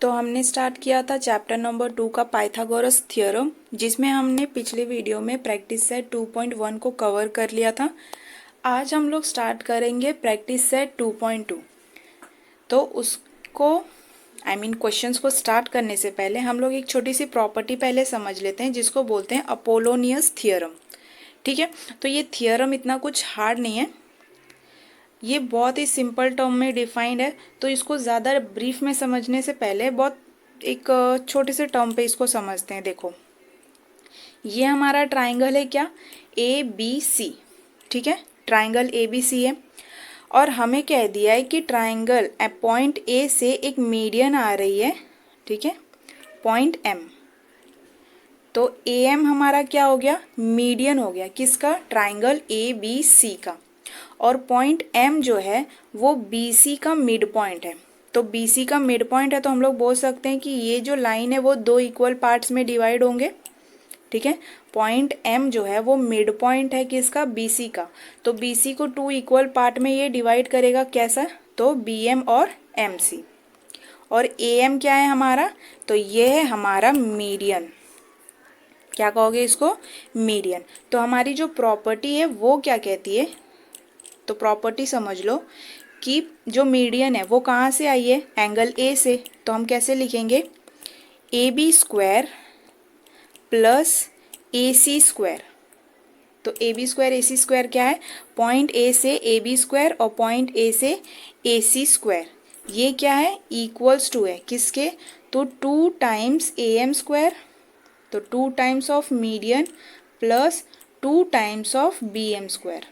तो हमने स्टार्ट किया था चैप्टर नंबर 2 का पाइथागोरस थ्योरम, जिसमें हमने पिछले वीडियो में प्रैक्टिस सेट 2.1 को कवर कर लिया था। आज हम लोग स्टार्ट करेंगे प्रैक्टिस सेट 2.2। तो उसको क्वेश्चंस को स्टार्ट करने से पहले हम लोग एक छोटी सी प्रॉपर्टी पहले समझ लेते हैं, जिसको बोलते हैं अपोलोनियस थ्योरम। ठीक है, तो ये थ्योरम इतना कुछ हार्ड नहीं है, ये बहुत ही सिंपल टर्म में डिफाइंड है। तो इसको ज़्यादा ब्रीफ में समझने से पहले बहुत एक छोटे से टर्म पे इसको समझते हैं। देखो, ये हमारा ट्राइंगल है क्या, ए बी सी। ठीक है, ट्राइंगल ए बी सी है, और हमें कह दिया है कि ट्राइंगल पॉइंट ए से एक मीडियन आ रही है। ठीक है, पॉइंट एम। तो ए एम हमारा क्या हो गया, मीडियन हो गया किसका, ट्राइंगल ए बी सी का। और पॉइंट एम जो है वो बी सी का मिड पॉइंट है। तो बी सी का मिड पॉइंट है, तो हम लोग बोल सकते हैं कि ये जो लाइन है वो दो इक्वल पार्ट्स में डिवाइड होंगे। ठीक है, पॉइंट एम जो है वो मिड पॉइंट है किसका, बी सी का। तो बी सी को टू इक्वल पार्ट में ये डिवाइड करेगा, कैसा, तो बी एम और एम सी। और ए एम क्या है हमारा, तो ये है हमारा मीडियन। क्या कहोगे इसको, मीडियन। तो हमारी जो प्रॉपर्टी है वो क्या कहती है, तो प्रॉपर्टी समझ लो कि जो मीडियन है वो कहाँ से आई है, एंगल ए से। तो हम कैसे लिखेंगे, A B square plus A C square. तो A B square A C square क्या है, पॉइंट ए से ए बी स्क्वायर और पॉइंट ए से ए सी स्क्वायर। ये क्या है, इक्वल्स टू है किसके, तो 2 टाइम्स ए एम स्क्वायर, तो 2 times of median plus 2 times of B M square.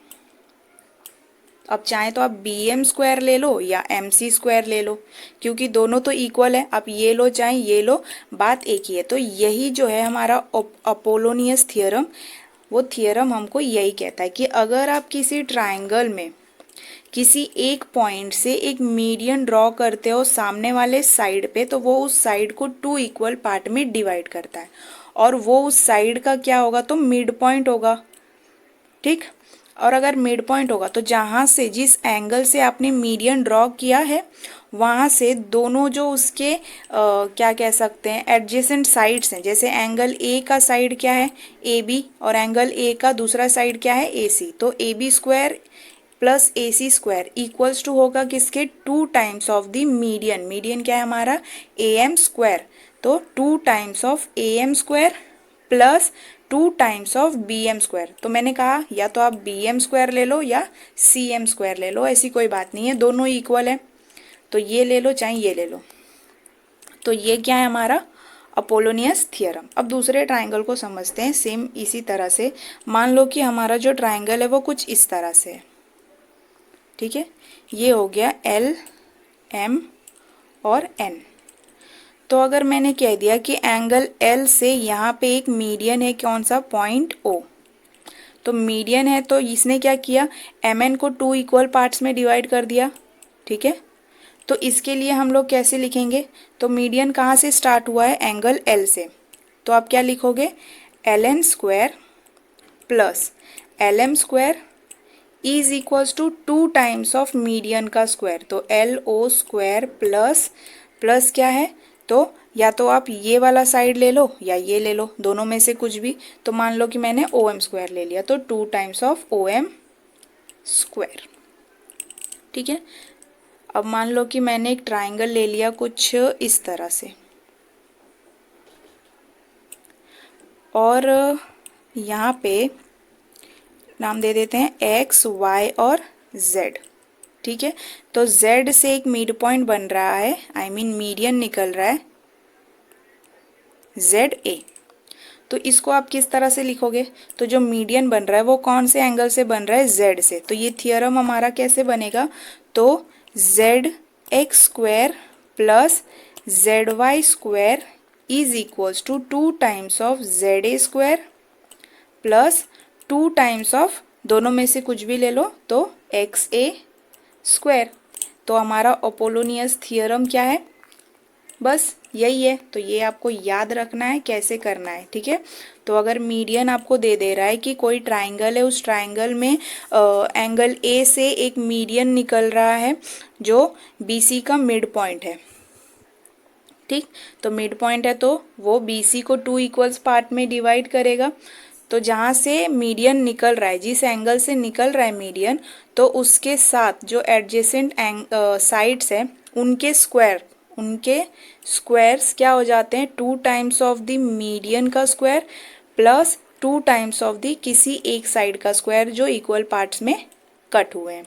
अब चाहे तो आप बी एम स्क्वायर ले लो या एम सी स्क्वायर ले लो, क्योंकि दोनों तो इक्वल है। आप ये लो चाहे ये लो, बात एक ही है। तो यही जो है हमारा अपोलोनियस थ्योरम, वो थ्योरम हमको यही कहता है कि अगर आप किसी ट्राइंगल में किसी एक पॉइंट से एक मीडियन ड्रॉ करते हो सामने वाले साइड पे, तो वो उस साइड को 2 इक्वल पार्ट में डिवाइड करता है, और वो उस साइड का क्या होगा, तो मिड पॉइंट होगा। ठीक, और अगर मिड पॉइंट होगा तो जहाँ से, जिस एंगल से आपने मीडियन ड्रॉ किया है, वहाँ से दोनों जो उसके क्या कह सकते हैं, एडजेसेंट साइड्स हैं। जैसे एंगल ए का साइड क्या है, ए बी, और एंगल ए का दूसरा साइड क्या है, ए सी। तो A B square plus A C square equals to होगा किसके, 2 times of the median. Median क्या है हमारा, ए एम स्क्वायर। तो 2 times of A M square plus 2 times of B M square. तो मैंने कहा या तो आप बी एम स्क्वायर ले लो या सी एम स्क्वायर ले लो, ऐसी कोई बात नहीं है, दोनों इक्वल है। तो ये ले लो चाहे ये ले लो। तो ये क्या है हमारा अपोलोनियस थ्योरम। अब दूसरे ट्राइंगल को समझते हैं सेम इसी तरह से। मान लो कि हमारा जो ट्राइंगल है वो कुछ इस तरह से है। ठीक है, ये हो गया एल एम और एन। तो अगर मैंने कह दिया कि एंगल एल से यहाँ पे एक मीडियन है, कौन सा, पॉइंट ओ। तो मीडियन है, तो इसने क्या किया, एम एन को 2 इक्वल पार्ट्स में डिवाइड कर दिया। ठीक है, तो इसके लिए हम लोग कैसे लिखेंगे, तो मीडियन कहाँ से स्टार्ट हुआ है, एंगल एल से। तो आप क्या लिखोगे, L N square plus L M square is equals to 2 times of median का स्क्वायर। तो L O square plus plus क्या है, तो या तो आप ये वाला साइड ले लो या ये ले लो, दोनों में से कुछ भी। तो मान लो कि मैंने ओ एम स्क्वायर ले लिया, तो 2 times of O M square. ठीक है, अब मान लो कि मैंने एक ट्राइंगल ले लिया कुछ इस तरह से, और यहाँ पे नाम दे देते हैं एक्स वाई और जेड। ठीक है, तो जेड से एक मिड पॉइंट बन रहा है, मीडियन निकल रहा है जेड ए। तो इसको आप किस तरह से लिखोगे, तो जो मीडियन बन रहा है वो कौन से एंगल से बन रहा है, जेड से। तो ये थियरम हमारा कैसे बनेगा, तो Z X square plus Z Y square is equals to 2 times of Z A square plus 2 times of, दोनों में से कुछ भी ले लो, तो एक्स ए स्क्वायर। तो हमारा अपोलोनियस थियरम क्या है, बस यही है। तो ये आपको याद रखना है कैसे करना है। ठीक है, तो अगर मीडियन आपको दे दे रहा है कि कोई ट्राइंगल है, उस ट्राइंगल में एंगल ए से एक मीडियन निकल रहा है जो बी सी का मिड पॉइंट है। ठीक। तो मिड पॉइंट है तो वो BC को 2 इक्वल्स पार्ट में डिवाइड करेगा। तो जहाँ से मीडियन निकल रहा है, जिस एंगल से निकल रहा है मीडियन, तो उसके साथ जो एडजेसेंट साइड्स है उनके स्क्वायर्स क्या हो जाते हैं, 2 टाइम्स ऑफ द मीडियन का square plus 2 times of the किसी एक साइड का स्क्वायर जो इक्वल पार्ट्स में कट हुए हैं।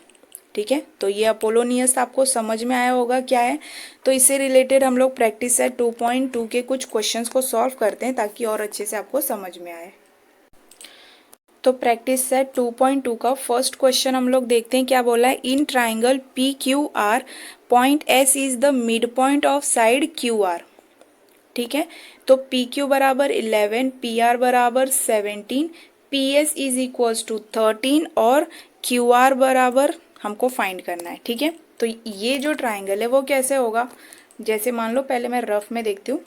ठीक है, तो ये अपोलोनियस आपको समझ में आया होगा क्या है। तो इससे रिलेटेड हम लोग प्रैक्टिस सेट 2.2 के कुछ क्वेश्चंस को सॉल्व करते हैं ताकि और अच्छे से आपको समझ में आए। तो प्रैक्टिस सेट 2.2 का फर्स्ट क्वेश्चन हम लोग देखते हैं क्या बोला है। In triangle PQR point S is the mid point of side QR। ठीक है, तो PQ बराबर 11, PR बराबर 17, PS इज इक्वल्स टू 13 और QR बराबर हमको फाइंड करना है। ठीक है, तो ये जो ट्राइंगल है वो कैसे होगा, जैसे मान लो पहले मैं रफ में देखती हूँ।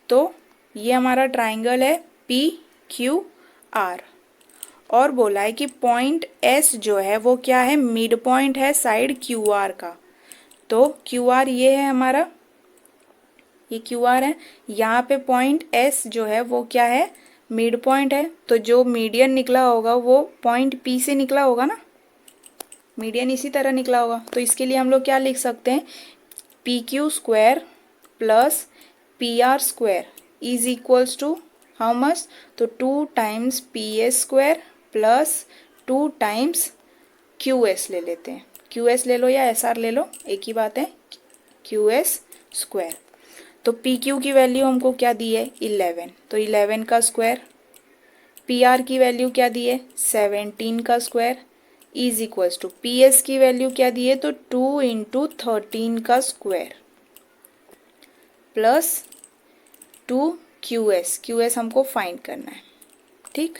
तो ये हमारा ट्राइंगल है PQR और बोला है कि पॉइंट S जो है वो क्या है, मिड पॉइंट है साइड QR का। तो QR ये है हमारा, ये QR है। यहाँ पे पॉइंट S जो है वो क्या है, मिड पॉइंट है। तो जो मीडियन निकला होगा वो पॉइंट P से निकला होगा ना, मीडियन इसी तरह निकला होगा। तो इसके लिए हम लोग क्या लिख सकते हैं, PQ square plus PR square is equals to how much, तो 2 times PS square plus 2 times QS ले लेते हैं। QS ले लो या SR ले लो, एक ही बात है, QS स्क्वायर। तो PQ की वैल्यू हमको क्या दी है, 11, तो 11 का स्क्वायर। PR की वैल्यू क्या दी है, 17 का square is equals to PS की वैल्यू क्या दी है, तो 2 इंटू 13 का स्क्वायर प्लस 2 QS हमको फाइंड करना है। ठीक,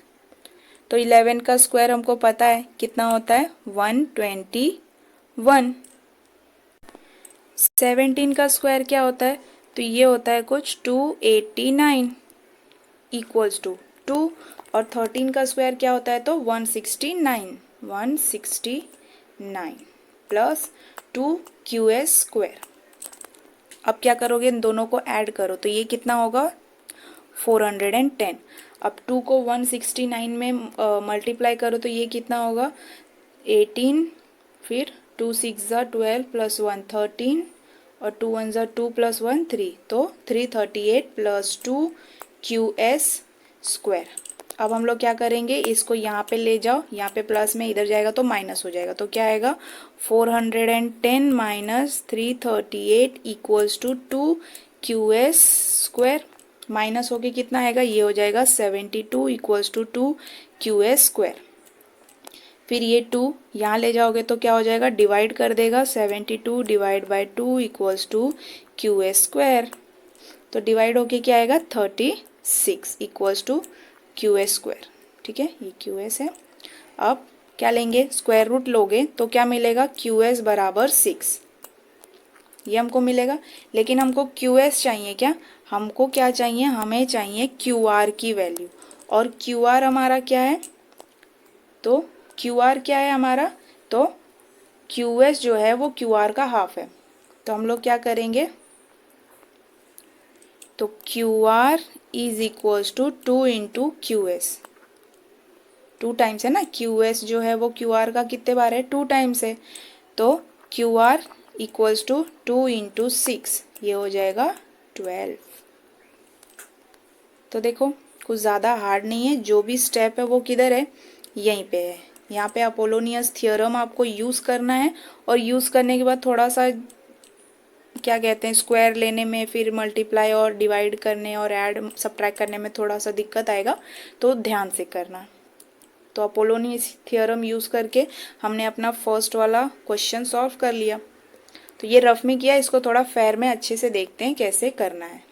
तो 11 का स्क्वायर हमको पता है कितना होता है, 121। 17 का स्क्वायर क्या होता है, तो ये होता है कुछ 289 इक्वल्स टू 2, और 13 का स्क्वायर क्या होता है, तो 169 प्लस 2 QS स्क्वायर। अब क्या करोगे, इन दोनों को ऐड करो तो ये कितना होगा, 410। अब 2 को 169 में मल्टीप्लाई करो तो ये कितना होगा, 18, फिर 2 6 ज़ा 12 प्लस 1 13 और 2 1 ज़ा 2 प्लस 1 3, तो 338 प्लस 2 QS स्क्वायर। अब हम लोग क्या करेंगे, इसको यहाँ पे ले जाओ, यहाँ पे प्लस में इधर जाएगा तो माइनस हो जाएगा, तो क्या आएगा, 410 minus 338 equals to 2 QS square. Minus होके कितना आएगा, ये हो जाएगा 72 इक्वल्स टू 2 QS स्क्वायर। फिर ये 2 यहाँ ले जाओगे तो क्या हो जाएगा, डिवाइड कर देगा, 72 divide by 2 equals to QS square. तो डिवाइड होके क्या आएगा, 36 इक्वल्स टू QS स्क्वायर। ठीक है, ये QS है। अब क्या लेंगे, स्क्वायर रूट लोगे तो क्या मिलेगा, QS बराबर 6, ये हमको मिलेगा। लेकिन हमको QS चाहिए क्या, हमको क्या चाहिए, हमें चाहिए QR की वैल्यू। और QR हमारा क्या है, तो QR क्या है हमारा, तो QS जो है वो QR का हाफ है। तो हम लोग क्या करेंगे, तो QR is equals to 2 into QS, 2 times है ना, QS जो है वो QR का कितने बार है, 2 टाइम्स है। तो QR इक्वल्स टू 2 इंटू 6, ये हो जाएगा 12। तो देखो कुछ ज़्यादा हार्ड नहीं है, जो भी स्टेप है वो किधर है, यहीं पे है। यहाँ पे अपोलोनियस थ्योरम आपको यूज़ करना है, और यूज़ करने के बाद थोड़ा सा क्या कहते हैं, स्क्वायर लेने में, फिर मल्टीप्लाई और डिवाइड करने और ऐड सब्ट्रैक्ट करने में थोड़ा सा दिक्कत आएगा, तो ध्यान से करना। तो अपोलोनियस थ्योरम यूज़ करके हमने अपना फर्स्ट वाला क्वेश्चन सॉल्व कर लिया। तो ये रफ में किया, इसको थोड़ा फेयर में अच्छे से देखते हैं कैसे करना है।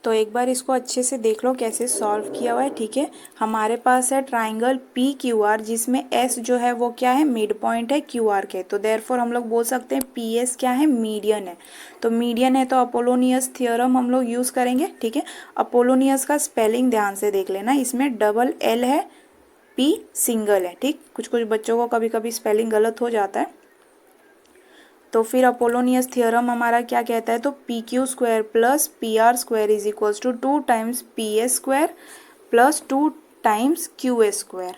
तो एक बार इसको अच्छे से देख लो कैसे सॉल्व किया हुआ है। ठीक है, हमारे पास है ट्राइंगल PQR जिसमें S जो है वो क्या है, मिड पॉइंट है QR के। तो देयरफॉर हम लोग बोल सकते हैं PS क्या है, मीडियन है। तो मीडियन है तो अपोलोनियस थ्योरम हम लोग यूज़ करेंगे। ठीक है, अपोलोनियस का स्पेलिंग ध्यान से देख लेना, इसमें डबल L है, P सिंगल है। ठीक, कुछ कुछ बच्चों को कभी कभी स्पेलिंग गलत हो जाता है। तो फिर अपोलोनियस थ्योरम हमारा क्या कहता है, तो P Q square plus P R square is equals to 2 times P S square plus 2 times Q S square.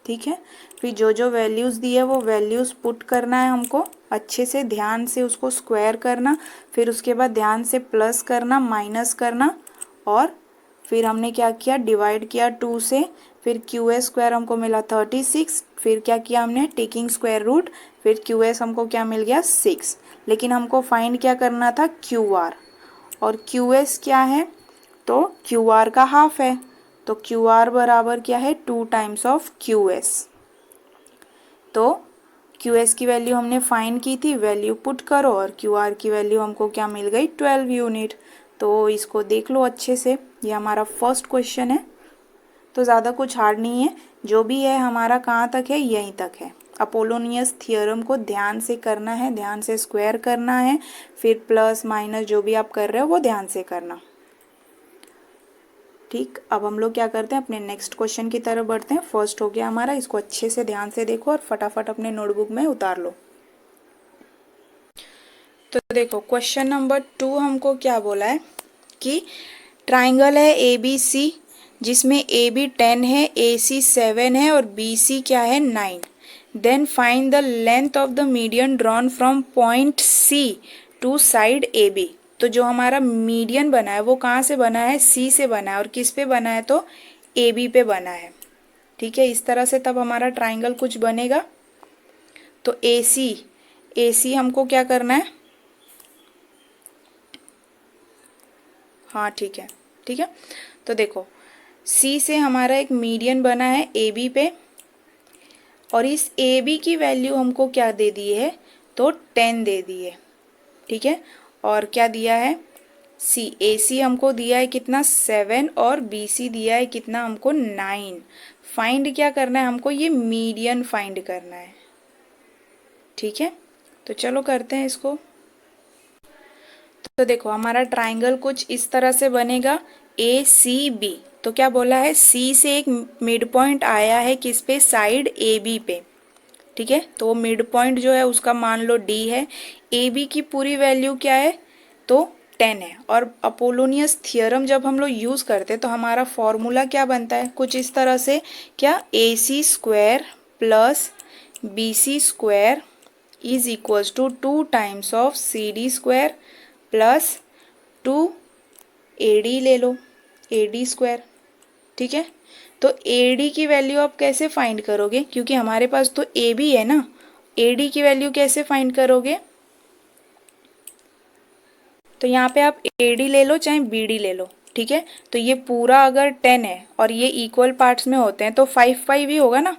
ठीक है, फिर जो जो वैल्यूज़ दी है वो वैल्यूज़ पुट करना है हमको, अच्छे से ध्यान से उसको स्क्वायर करना, फिर उसके बाद ध्यान से प्लस करना, माइनस करना, और फिर हमने क्या किया, डिवाइड किया 2 से, फिर क्यू एस स्क्वायर हमको मिला 36, फिर क्या किया हमने, टेकिंग स्क्वायर रूट, फिर क्यू एस हमको क्या मिल गया 6, लेकिन हमको फाइंड क्या करना था, क्यू आर, और क्यू एस क्या है, तो क्यू आर का हाफ है, तो क्यू आर बराबर क्या है, 2 टाइम्स ऑफ क्यू एस। तो क्यू एस की वैल्यू हमने फाइंड की थी, वैल्यू पुट करो, और क्यू आर की वैल्यू हमको क्या मिल गई, 12 यूनिट। तो इसको देख लो अच्छे से, ये हमारा फर्स्ट क्वेश्चन है, तो ज़्यादा कुछ हार्ड नहीं है, जो भी है हमारा कहाँ तक है, यहीं तक है। अपोलोनियस थियोरम को ध्यान से करना है, ध्यान से स्क्वायर करना है, फिर प्लस माइनस जो भी आप कर रहे हो वो ध्यान से करना। ठीक, अब हम लोग क्या करते हैं, अपने नेक्स्ट क्वेश्चन की तरफ बढ़ते हैं। फर्स्ट हो गया हमारा, इसको अच्छे से ध्यान से देखो और फटाफट अपने नोटबुक में उतार लो। तो देखो क्वेश्चन नंबर 2 हमको क्या बोला है कि ट्राइंगल है ए बी सी, जिसमें ए बी 10 है, ए सी 7 है और बी सी क्या है 9। Then find the length of the median drawn from point C to side A B. तो जो हमारा मीडियन बना है वो कहाँ से बना है, सी से बना है, और किस पे बना है, तो ए बी पे बना है। ठीक है, इस तरह से तब हमारा ट्राइंगल कुछ बनेगा। तो ए सी हमको क्या करना है, हाँ ठीक है, ठीक है। तो देखो सी से हमारा एक मीडियन बना है ए बी पे, और इस ए बी की वैल्यू हमको क्या दे दी है, तो 10 दे दी है। ठीक है, और क्या दिया है, सी, ए सी हमको दिया है कितना 7, और बी सी दिया है कितना हमको 9। फाइंड क्या करना है हमको, ये मीडियन फाइंड करना है। ठीक है, तो चलो करते हैं इसको। तो देखो हमारा ट्राइंगल कुछ इस तरह से बनेगा, ए सी बी। तो क्या बोला है, सी से एक मिड पॉइंट आया है किस पे, साइड ए बी पे। ठीक है, तो वो मिड पॉइंट जो है उसका मान लो डी है, ए बी की पूरी वैल्यू क्या है, तो 10 है। और अपोलोनियस थियरम जब हम लोग यूज़ करते हैं तो हमारा फॉर्मूला क्या बनता है, कुछ इस तरह से, क्या, A C square plus B C square is equals to 2 times of C D square plus 2 A D ले लो, ए डी स्क्वायर। ठीक है, तो ए डी की वैल्यू आप कैसे फाइंड करोगे, क्योंकि हमारे पास तो ए बी है ना, ए डी की वैल्यू कैसे फाइंड करोगे, तो यहाँ पे आप ए डी ले लो चाहे बी डी ले लो। ठीक है, तो ये पूरा अगर 10 है और ये इक्वल पार्ट्स में होते हैं तो 5 ही होगा ना,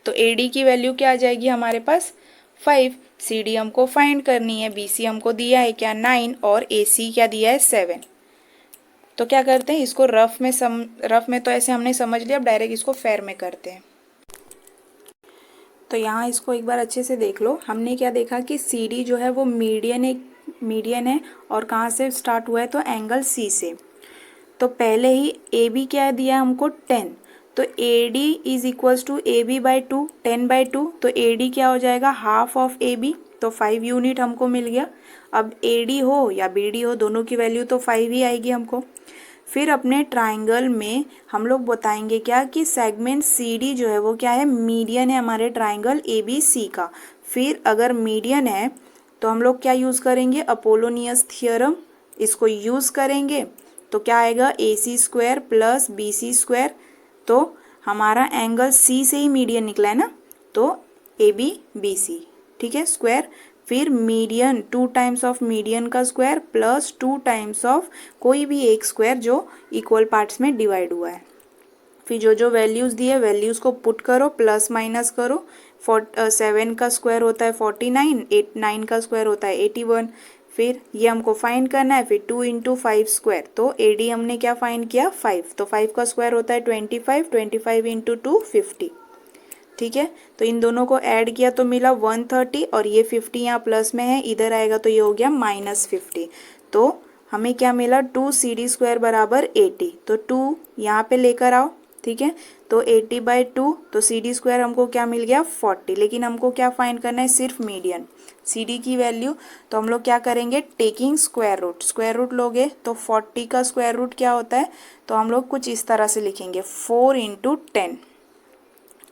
तो ए डी की वैल्यू क्या आ जाएगी हमारे पास 5। सी डी हमको फाइंड करनी है, बी सी हमको दिया है क्या 9, और ए सी क्या दिया है 7। तो क्या करते हैं इसको रफ में तो ऐसे हमने समझ लिया, अब डायरेक्ट इसको फेयर में करते हैं। तो यहाँ इसको एक बार अच्छे से देख लो, हमने क्या देखा कि सी डी जो है वो मीडियन है, और कहाँ से स्टार्ट हुआ है, तो एंगल सी से। तो पहले ही ए बी क्या दिया हमको 10, तो A D is equals to A B by 2, 10/2, तो ए डी क्या हो जाएगा, हाफ ऑफ ए बी, तो 5 यूनिट हमको मिल गया। अब ए डी हो या बी डी हो, दोनों की वैल्यू तो 5 ही आएगी हमको। फिर अपने ट्राइंगल में हम लोग बताएंगे क्या, कि सेगमेंट सी डी जो है वो क्या है, मीडियन है हमारे ट्राइंगल ए बी सी का। फिर अगर मीडियन है तो हम लोग क्या यूज़ करेंगे, अपोलोनियस थियरम, इसको यूज़ करेंगे। तो क्या आएगा, A C square plus B C square, तो हमारा एंगल सी से ही मीडियन निकला है ना, तो ए बी बी सी। ठीक है, स्क्वायर, फिर मीडियन 2 टाइम्स ऑफ मीडियन का स्क्वायर प्लस 2 टाइम्स ऑफ कोई भी एक स्क्वायर जो इक्वल पार्ट्स में डिवाइड हुआ है। फिर जो जो वैल्यूज़ दी है वैल्यूज़ को पुट करो, प्लस माइनस करो। 7 का स्क्वायर होता है 49, 9 का स्क्वायर होता है 81। फिर ये हमको फाइंड करना है, फिर 2 इंटू 5 स्क्वायर, तो ए डी हमने क्या फाइंड किया 5, तो 5 का स्क्वायर होता है 25, 25 इंटू 2 50। ठीक है, तो इन दोनों को ऐड किया तो मिला 130, और ये 50 यहाँ प्लस में है, इधर आएगा तो ये हो गया -50। तो हमें क्या मिला, 2 सी डी स्क्वायर बराबर 80, तो 2 यहाँ पे लेकर आओ। ठीक है, तो 80/2, तो सी डी स्क्वायर हमको क्या मिल गया 40, लेकिन हमको क्या फाइंड करना है, सिर्फ मीडियन। CD की वैल्यू, तो हम लोग क्या करेंगे, टेकिंग स्क्वायर रूट लोगे तो 40 का स्क्वायर रूट क्या होता है, तो हम लोग कुछ इस तरह से लिखेंगे 4 × 10।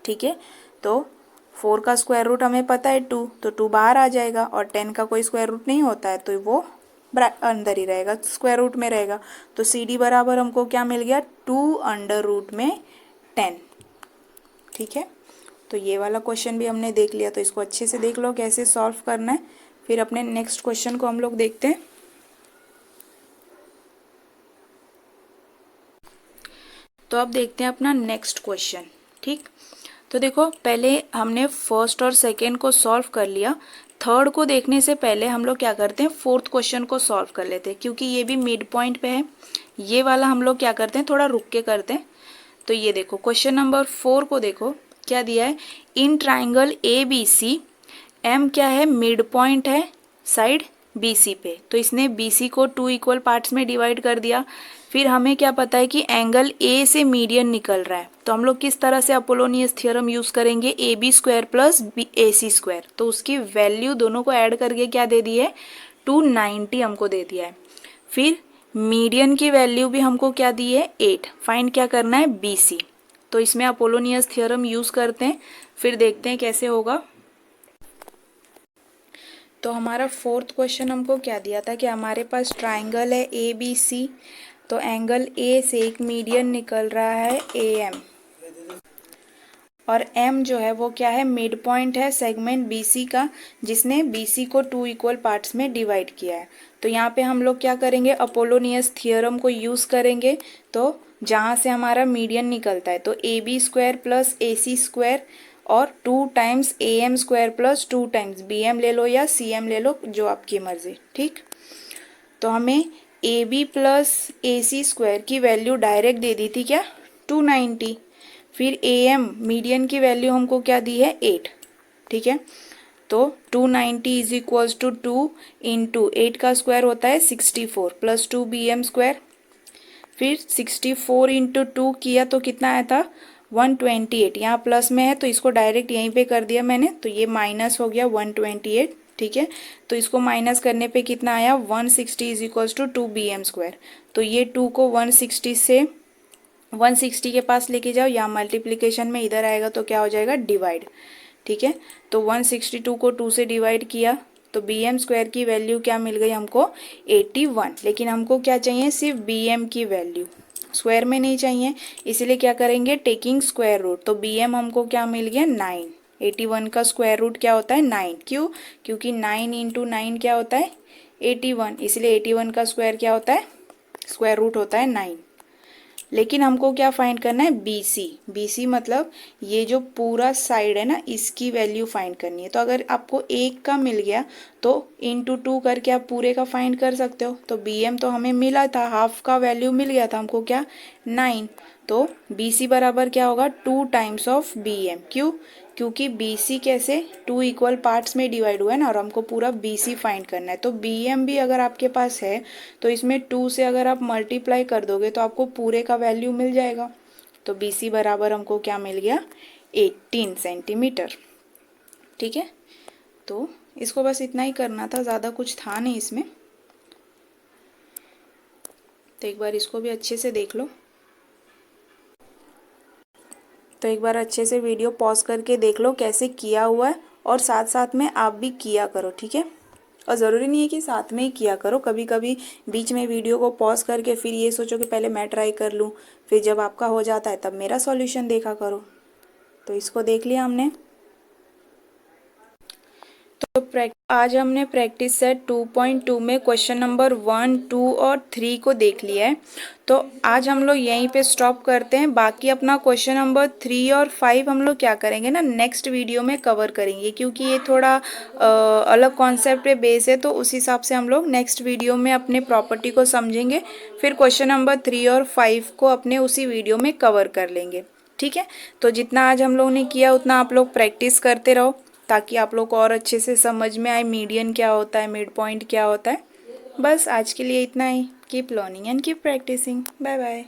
ठीक है, तो 4 का स्क्वायर रूट हमें पता है 2, तो 2 बाहर आ जाएगा और 10 का कोई स्क्वायर रूट नहीं होता है तो वो अंदर ही रहेगा, स्क्वायर रूट में रहेगा। तो CD बराबर हमको क्या मिल गया, 2√10। ठीक है, तो ये वाला क्वेश्चन भी हमने देख लिया, तो इसको अच्छे से देख लो कैसे सॉल्व करना है। फिर अपने नेक्स्ट क्वेश्चन को हम लोग देखते हैं। तो अब देखते हैं अपना नेक्स्ट क्वेश्चन। ठीक, तो देखो पहले हमने फर्स्ट और सेकेंड को सॉल्व कर लिया, थर्ड को देखने से पहले हम लोग क्या करते हैं, फोर्थ क्वेश्चन को सॉल्व कर लेते हैं, क्योंकि ये भी मिड पॉइंट पे है। ये वाला हम लोग क्या करते हैं, थोड़ा रुक के करते हैं। तो ये देखो क्वेश्चन नंबर 4 को देखो क्या दिया है, इन ट्राइंगल ABC M क्या है, मिड पॉइंट है साइड BC पे, तो इसने BC को 2 इक्वल पार्ट्स में डिवाइड कर दिया। फिर हमें क्या पता है कि एंगल A से मीडियन निकल रहा है, तो हम लोग किस तरह से अपोलोनियस थ्योरम यूज करेंगे, AB square plus AC square, तो उसकी वैल्यू दोनों को ऐड करके क्या दे दी है, 290 हमको दे दिया है। फिर मीडियन की वैल्यू भी हमको क्या दी है, 8। फाइंड क्या करना है, BC, तो इसमें अपोलोनियस थ्योरम यूज करते हैं। फिर देखते हैं कैसे होगा। तो हमारा फोर्थ क्वेश्चन हमको क्या दिया था कि हमारे पास ट्राइंगल है ABC, तो एंगल A से एक मीडियन निकल रहा है AM, और M जो है वो क्या है, मिड पॉइंट है सेगमेंट BC का, जिसने BC को 2 इक्वल पार्ट्स में डिवाइड किया है। तो यहाँ पे हम लोग क्या करेंगे, अपोलोनियस थ्योरम को यूज़ करेंगे। तो जहाँ से हमारा मीडियन निकलता है तो AB square plus AC square और 2 times AM square plus 2 times BM ले लो या CM ले लो, जो आपकी मर्जी। ठीक, तो हमें AB प्लस AC स्क्वायर की वैल्यू डायरेक्ट दे दी थी क्या, 290। फिर AM मीडियन की वैल्यू हमको क्या दी है, 8। ठीक है, तो 290 इज इक्वल्स टू 2 इंटू 8 का स्क्वायर होता है 64 प्लस 2 BM स्क्वायर। फिर 64 इंटू 2 किया तो कितना आया था, 128। यहाँ प्लस में है तो इसको डायरेक्ट यहीं पे कर दिया मैंने, तो ये माइनस हो गया 128। ठीक है, तो इसको माइनस करने पे कितना आया, 160 is equals to 2 BM square. तो ये 2 को 160 से 160 के पास लेके जाओ, या मल्टीप्लिकेशन में इधर आएगा तो क्या हो जाएगा, डिवाइड। ठीक है, तो 162 को 2 से डिवाइड किया तो BM स्क्वायर की वैल्यू क्या मिल गई हमको, 81। लेकिन हमको क्या चाहिए, सिर्फ BM की वैल्यू, स्क्वायर में नहीं चाहिए, इसीलिए क्या करेंगे, टेकिंग स्क्वायर रूट। तो BM हमको क्या मिल गया, 9। 81 का स्क्वायर रूट क्या होता है, 9। क्यों, क्योंकि 9 इंटू 9 क्या होता है, 81, इसलिए 81 का स्क्वायर क्या होता है, स्क्वायर रूट होता है 9। लेकिन हमको क्या फाइंड करना है, BC मतलब ये जो पूरा साइड है ना, इसकी वैल्यू फाइंड करनी है। तो अगर आपको 1 का मिल गया तो इंटू 2 करके आप पूरे का फाइंड कर सकते हो। तो BM तो हमें मिला था, हाफ का वैल्यू मिल गया था हमको क्या, 9। तो BC बराबर क्या होगा, 2 टाइम्स ऑफ BM। क्यों, क्योंकि BC कैसे 2 इक्वल पार्ट्स में डिवाइड हुआ है ना, और हमको पूरा BC फाइंड करना है। तो BM भी अगर आपके पास है तो इसमें 2 से अगर आप मल्टीप्लाई कर दोगे तो आपको पूरे का वैल्यू मिल जाएगा। तो BC बराबर हमको क्या मिल गया, 18 सेंटीमीटर। ठीक है, तो इसको बस इतना ही करना था, ज़्यादा कुछ था नहीं इसमें। तो एक बार इसको भी अच्छे से देख लो। तो एक बार अच्छे से वीडियो पॉज करके देख लो कैसे किया हुआ है, और साथ साथ में आप भी किया करो। ठीक है, और ज़रूरी नहीं है कि साथ में ही किया करो, कभी कभी बीच में वीडियो को पॉज करके फिर ये सोचो कि पहले मैं ट्राई कर लूँ, फिर जब आपका हो जाता है तब मेरा सॉल्यूशन देखा करो। तो इसको देख लिया हमने। तो आज हमने प्रैक्टिस सेट 2.2 में क्वेश्चन नंबर 1, 2 और 3 को देख लिया है। तो आज हम लोग यहीं पे स्टॉप करते हैं। बाकी अपना क्वेश्चन नंबर 3 और 5 हम लोग क्या करेंगे ना, नेक्स्ट वीडियो में कवर करेंगे, क्योंकि ये थोड़ा अलग कॉन्सेप्ट पे बेस है। तो उस हिसाब से हम लोग नेक्स्ट वीडियो में अपने प्रॉपर्टी को समझेंगे, फिर क्वेश्चन नंबर 3 और 5 को अपने उसी वीडियो में कवर कर लेंगे। ठीक है, तो जितना आज हम लोग ने किया उतना आप लोग प्रैक्टिस करते रहो, ताकि आप लोग को और अच्छे से समझ में आए मीडियन क्या होता है, मिड पॉइंट क्या होता है। बस आज के लिए इतना ही। Keep learning and keep practising. Bye bye.